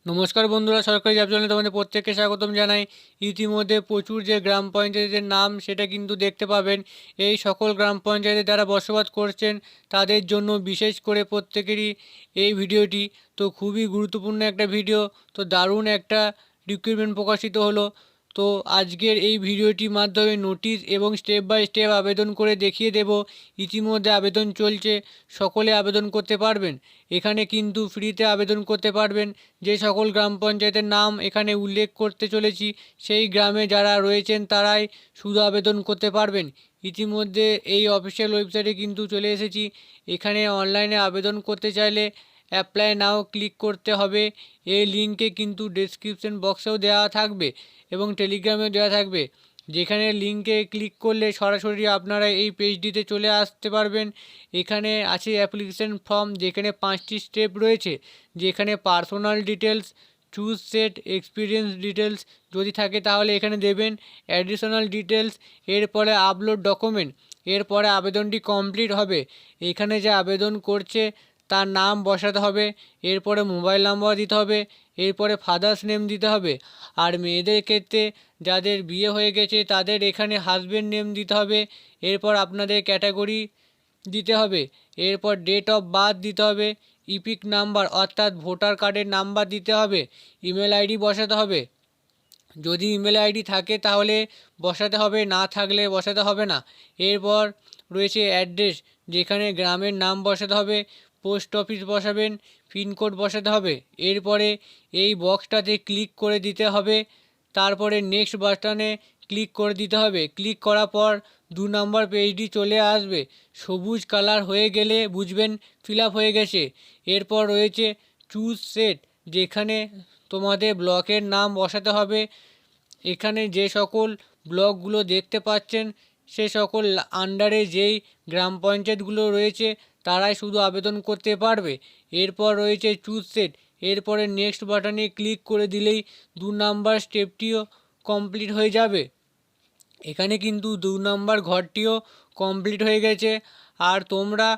নমস্কার বন্ধুরা, সরকারি জব চ্যানেলে তোমাদের প্রত্যেককে স্বাগতম জানাই। ইতিমধ্যে প্রচুর যে গ্রাম পঞ্চায়েতের নাম সেটা কিন্তু দেখতে পাবেন। এই সকল গ্রাম পঞ্চায়েতে যারা বসবাস করছেন তাদের জন্য বিশেষ করে প্রত্যেকেরই এই ভিডিওটি। তো খুবই গুরুত্বপূর্ণ একটা ভিডিও, তো দারুণ একটা রিক্রুটমেন্ট প্রকাশিত হলো। তো আজকের এই ভিডিওটির মাধ্যমে নোটিশ এবং স্টেপ বাই স্টেপ আবেদন করে দেখিয়ে দেব। ইতিমধ্যে আবেদন চলছে, সকলে আবেদন করতে পারবেন। এখানে কিন্তু ফ্রিতে আবেদন করতে পারবেন। যে সকল গ্রাম পঞ্চায়েতের নাম এখানে উল্লেখ করতে চলেছি সেই গ্রামে যারা রয়েছেন তারাই শুধু আবেদন করতে পারবেন। ইতিমধ্যে এই অফিসিয়াল ওয়েবসাইটে কিন্তু চলে এসেছি। এখানে অনলাইনে আবেদন করতে চাইলে অ্যাপ্লাই নাও ক্লিক করতে হবে। এই লিঙ্কে কিন্তু ডেসক্রিপশন বক্সেও দেওয়া থাকবে এবং টেলিগ্রামেও দেওয়া থাকবে। যেখানে লিঙ্কে ক্লিক করলে সরাসরি আপনারা এই পেজটিতে চলে আসতে পারবেন। এখানে আছে অ্যাপ্লিকেশন ফর্ম, যেখানে 5টি স্টেপ রয়েছে। যেখানে personal details, choose set, experience details যদি থাকে তাহলে এখানে দেবেন, অ্যাডিশনাল ডিটেলস, এরপরে আপলোড ডকুমেন্ট, এরপরে আবেদনটি কমপ্লিট হবে। এখানে যে আবেদন করছে তার নাম বসাতে হবে, এরপরে মোবাইল নাম্বার দিতে হবে, এরপরে ফাদার্স নেম দিতে হবে। আর মেয়েদের ক্ষেত্রে যাদের বিয়ে হয়ে গেছে তাদের এখানে হাজব্যান্ড নেম দিতে হবে। এরপর আপনাদের ক্যাটাগরি দিতে হবে, এরপর ডেট অফ বার্থ দিতে হবে, ইপিক নাম্বার অর্থাৎ ভোটার কার্ডের নাম্বার দিতে হবে, ইমেল আইডি বসাতে হবে। যদি ইমেল আইডি থাকে তাহলে বসাতে হবে, না থাকলে বসাতে হবে না। এরপর রয়েছে অ্যাড্রেস, যেখানে গ্রামের নাম বসাতে হবে, পোস্ট অফিস বসাবেন, পিনকোড বসাতে হবে। এরপরে এই বক্সটাতে ক্লিক করে দিতে হবে, তারপরে নেক্সট বাটনে ক্লিক করে দিতে হবে। ক্লিক করার পর 2 নম্বর পেজটি চলে আসবে। সবুজ কালার হয়ে গেলে বুঝবেন ফিল আপ হয়ে গেছে। এরপর রয়েছে চুজ সেট, যেখানে তোমাদের ব্লকের নাম বসাতে হবে। এখানে যে সকল ব্লকগুলো দেখতে পাচ্ছেন সে সকল আন্ডারে যেই গ্রাম পঞ্চায়েতগুলো রয়েছে তারাই শুধু আবেদন করতে পারবে। এরপর রয়েছে চুজ সেট, এরপরে নেক্সট বাটনে ক্লিক করে দিলেই 2 নাম্বার স্টেপটিও কমপ্লিট হয়ে যাবে। এখানে কিন্তু 2 নম্বর ঘরটিও কমপ্লিট হয়ে গেছে। আর তোমরা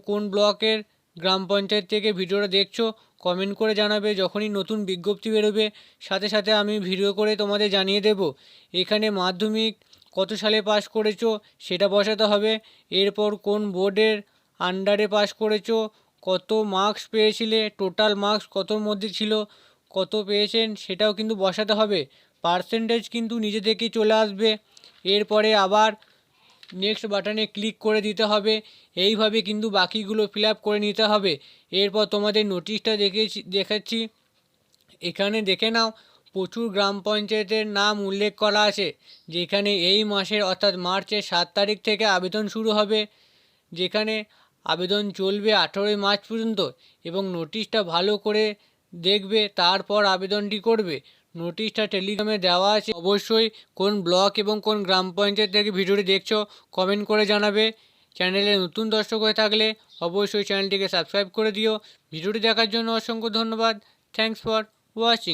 কোন ব্লকের গ্রাম পঞ্চায়েত থেকে ভিডিওটা দেখছো কমেন্ট করে জানাবে। যখনই নতুন বিজ্ঞপ্তি বেরোবে সাথে সাথে আমি ভিডিও করে তোমাদের জানিয়ে দেব। এখানে মাধ্যমিক কত সালে পাস করেছো সেটা বসাতে হবে। এরপর কোন বোর্ডের আন্ডারে পাস করেছো, কত মার্কস পেয়েছিলে, টোটাল মার্কস কতর মধ্যে ছিল, কত পেয়েছেন সেটাও কিন্তু বসাতে হবে। পার্সেন্টেজ কিন্তু নিজে থেকেই চলে আসবে। এরপরে আবার নেক্সট বাটনে ক্লিক করে দিতে হবে। এইভাবে কিন্তু বাকিগুলো ফিল আপ করে নিতে হবে। এরপর তোমাদের নোটিশটা দেখাচ্ছি, এখানে দেখে নাও। প্রচুর গ্রাম পঞ্চায়েতের নাম উল্লেখ করা আছে, যেখানে এই মাসের অর্থাৎ মার্চের 7 তারিখ থেকে আবেদন শুরু হবে, যেখানে আবেদন চলবে 18 মার্চ পর্যন্ত। এবং নোটিশটা ভালো করে দেখবে, তারপর আবেদনটি করবে। নোটিশটা টেলিগ্রামে দেওয়া আছে। অবশ্যই কোন ব্লক এবং কোন গ্রাম পঞ্চায়েত থেকে ভিডিওটি দেখছো কমেন্ট করে জানাবে। চ্যানেলে নতুন দর্শক হয়ে থাকলে অবশ্যই চ্যানেলটিকে সাবস্ক্রাইব করে দিও। ভিডিওটি দেখার জন্য অসংখ্য ধন্যবাদ। Thanks for watching.